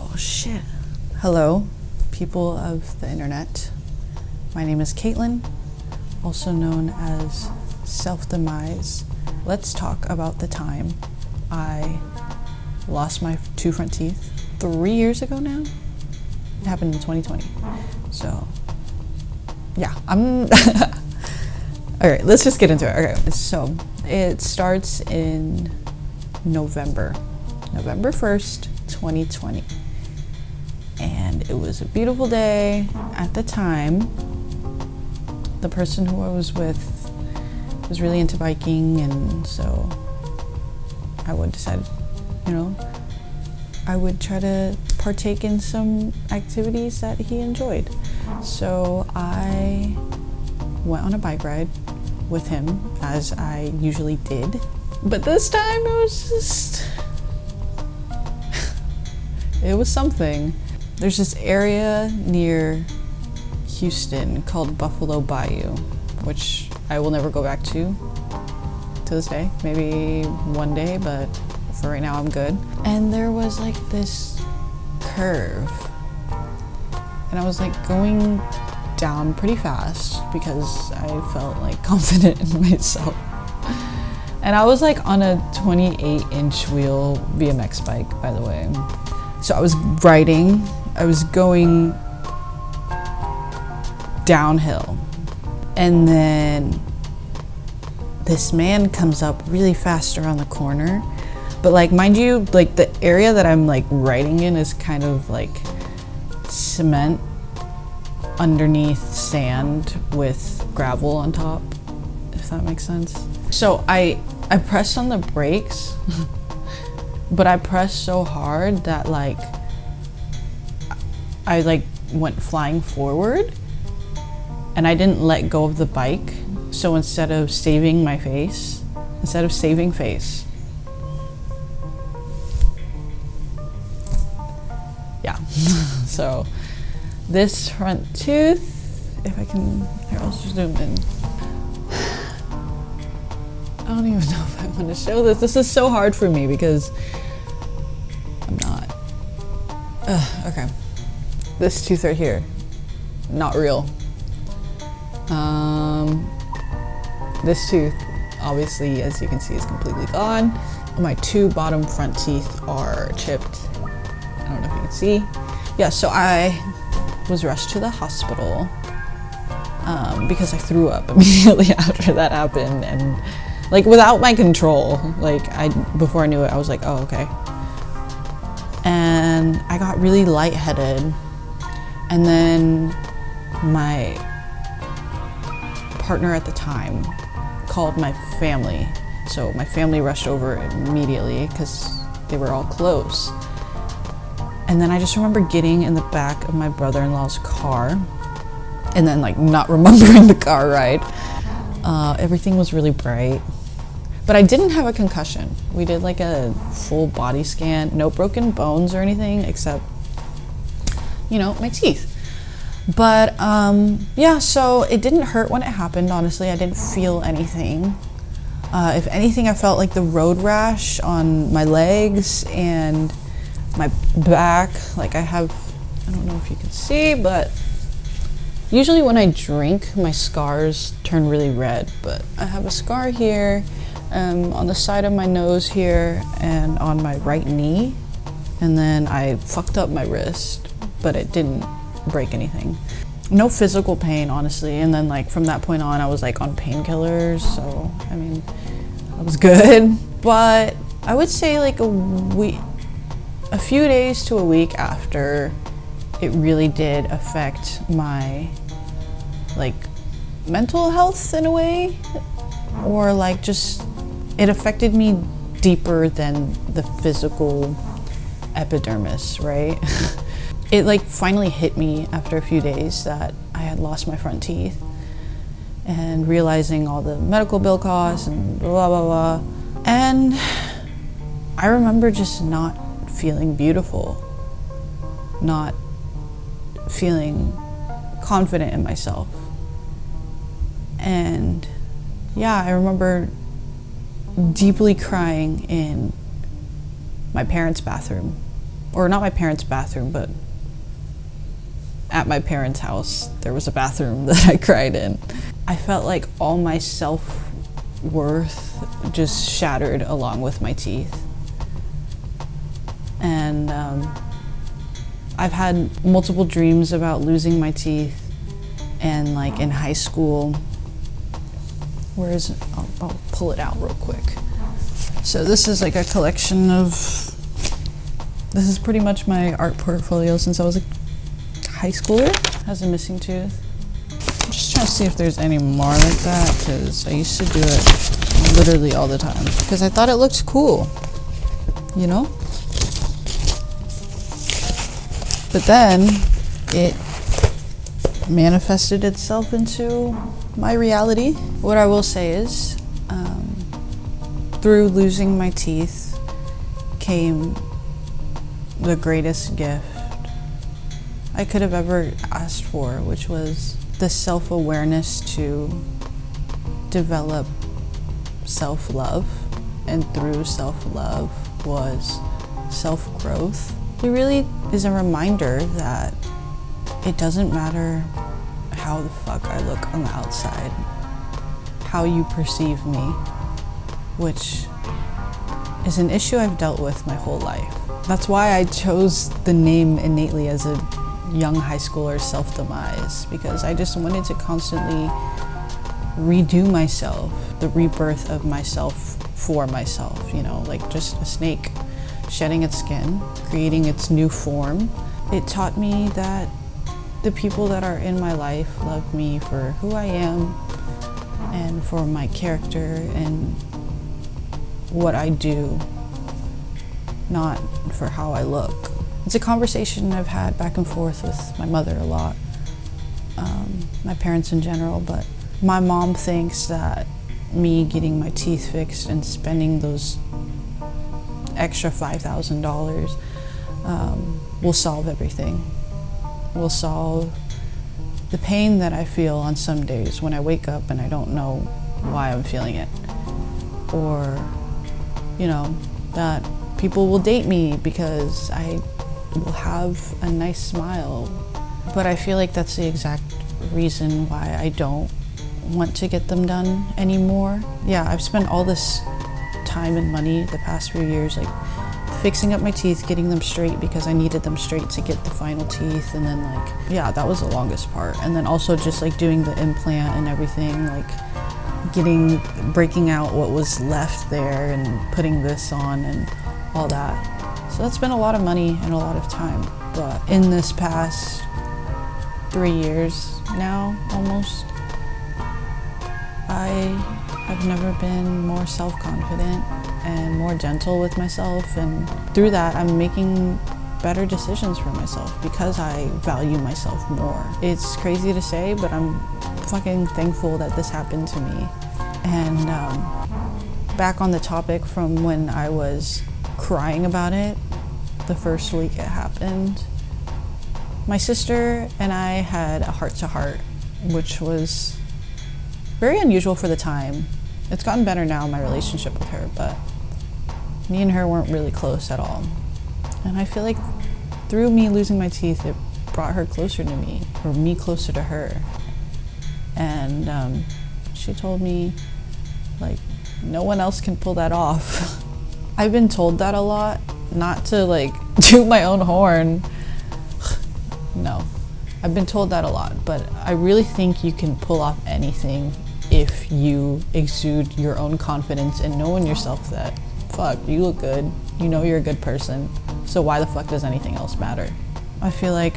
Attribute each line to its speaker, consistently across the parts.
Speaker 1: Oh shit. Hello, people of the internet. My name is Caitlin, also known as Self-Demise. Let's talk about the time I lost my two front teeth 3 years ago now. It happened in 2020. So, yeah, all right, let's just get into it. Okay, so it starts in November 1st, 2020. And it was a beautiful day. At the time, the person who I was with was really into biking, and so I would decide, I would try to partake in some activities that he enjoyed. So I went on a bike ride with him, as I usually did. But this time it was something. There's this area near Houston called Buffalo Bayou, which I will never go back to this day. Maybe one day, but for right now I'm good. And there was like this curve, and I was like going down pretty fast because I felt like confident in myself. And I was like on a 28-inch wheel BMX bike, by the way. So I was riding, I was going downhill, and then this man comes up really fast around the corner. But like, mind you, like the area that I'm like riding in is kind of like cement underneath sand with gravel on top, if that makes sense. So I pressed on the brakes, but I pressed so hard that like I like went flying forward, and I didn't let go of the bike. So instead of saving face, yeah. So this front tooth, if I can, here, I'll zoom in. I don't even know if I want to show this. This is so hard for me because I'm not. Okay. This tooth right here, not real. This tooth, obviously, as you can see, is completely gone. My two bottom front teeth are chipped. I don't know if you can see. Yeah, so I was rushed to the hospital because I threw up immediately after that happened, and like without my control. Like before I knew it, I was like, oh, okay. And I got really lightheaded, and then my partner at the time called my family. So my family rushed over immediately because they were all close. And then I just remember getting in the back of my brother-in-law's car and then like not remembering the car ride. Everything was really bright. But I didn't have a concussion. We did like a full body scan, no broken bones or anything except, my teeth. But yeah, so it didn't hurt when it happened, honestly. I didn't feel anything. If anything, I felt like the road rash on my legs and my back. Like I don't know if you can see, but usually when I drink, my scars turn really red. But I have a scar here, on the side of my nose here, and on my right knee. And then I fucked up my wrist, but it didn't break anything. No physical pain, honestly. And then like from that point on, I was like on painkillers. So, I mean, I was good. But I would say like a few days to a week after, it really did affect my like mental health in a way, or like just it affected me deeper than the physical epidermis, right? It like finally hit me after a few days that I had lost my front teeth, and realizing all the medical bill costs and blah blah blah. And I remember just not feeling beautiful, not feeling confident in myself. And yeah, I remember deeply crying in my parents' bathroom or not my parents' bathroom, but at my parents' house, there was a bathroom that I cried in. I felt like all my self-worth just shattered along with my teeth. And I've had multiple dreams about losing my teeth. And like in high school, where is it? I'll pull it out real quick. So this is like a collection of, this is pretty much my art portfolio since I was a high schooler. Has a missing tooth. I'm just trying to see if there's any more like that, because I used to do it literally all the time because I thought it looked cool, you know? But then it manifested itself into my reality. What I will say is, through losing my teeth came the greatest gift I could have ever asked for, which was the self-awareness to develop self-love. And through self-love was self-growth. It really is a reminder that it doesn't matter how the fuck I look on the outside, how you perceive me, which is an issue I've dealt with my whole life. That's why I chose the name innately as a young high schooler self-demise, because I just wanted to constantly redo myself, the rebirth of myself for myself, you know, like just a snake shedding its skin, creating its new form. It taught me that the people that are in my life love me for who I am and for my character and what I do, not for how I look. It's a conversation I've had back and forth with my mother a lot, my parents in general, but my mom thinks that me getting my teeth fixed and spending those extra $5,000 will solve everything. Will solve the pain that I feel on some days when I wake up and I don't know why I'm feeling it. Or, you know, that people will date me because I will have a nice smile. But I feel like that's the exact reason why I don't want to get them done anymore. Yeah, I've spent all this time and money the past few years, like fixing up my teeth, getting them straight because I needed them straight to get the final teeth, and then like, yeah, that was the longest part. And then also just like doing the implant and everything, like breaking out what was left there and putting this on and all that. So that's been a lot of money and a lot of time. But in this past 3 years now, almost, I've never been more self-confident and more gentle with myself, and through that I'm making better decisions for myself because I value myself more. It's crazy to say, but I'm fucking thankful that this happened to me. And back on the topic from when I was crying about it, the first week it happened, my sister and I had a heart-to-heart, which was very unusual for the time. It's gotten better now, my relationship with her, but me and her weren't really close at all. And I feel like through me losing my teeth, it brought her closer to me, or me closer to her. And she told me, like, no one else can pull that off. I've been told that a lot, not to like toot my own horn. No, I've been told that a lot, but I really think you can pull off anything if you exude your own confidence and know in yourself that, fuck, you look good, you know you're a good person, so why the fuck does anything else matter? I feel like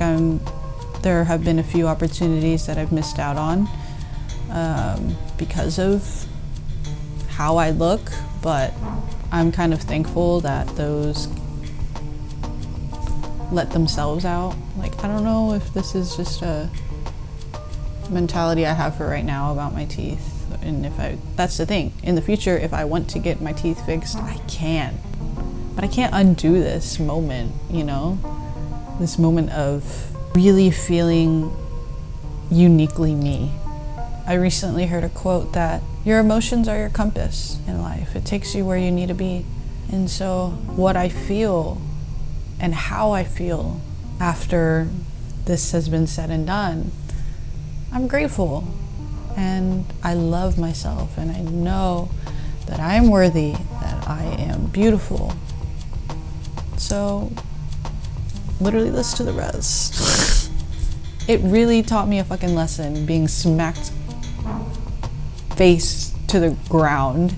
Speaker 1: there have been a few opportunities that I've missed out on because of how I look, but I'm kind of thankful that those let themselves out. Like, I don't know if this is just a mentality I have for right now about my teeth, and that's the thing, in the future, if I want to get my teeth fixed, I can, but I can't undo this moment, you know, this moment of really feeling uniquely me. I recently heard a quote that your emotions are your compass in life. It takes you where you need to be. And so what I feel and how I feel after this has been said and done, I'm grateful and I love myself and I know that I am worthy, that I am beautiful. So literally listen to the rest. It really taught me a fucking lesson being smacked face to the ground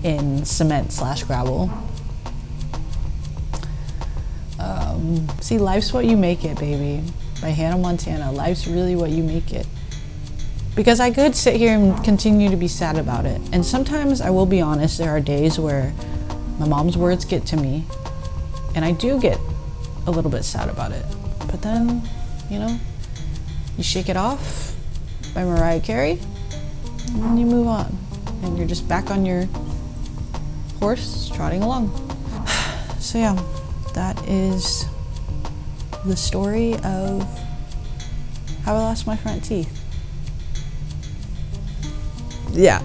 Speaker 1: in cement/gravel. See, life's what you make it, baby. By Hannah Montana. Life's really what you make it. Because I could sit here and continue to be sad about it. And sometimes, I will be honest, there are days where my mom's words get to me. And I do get a little bit sad about it. But then, you know, you shake it off by Mariah Carey. And then you move on. And you're just back on your horse trotting along. So yeah, that is the story of how I lost my front teeth. Yeah.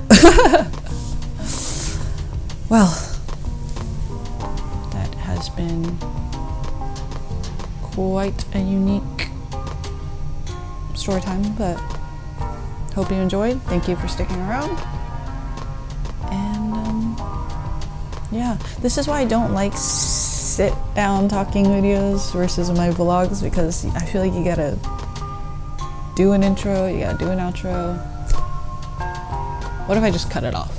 Speaker 1: Well, that has been quite a unique story time, but hope you enjoyed. Thank you for sticking around. And yeah, this is why I don't like sit down talking videos versus my vlogs, because I feel like you gotta do an intro, you gotta do an outro. What if I just cut it off?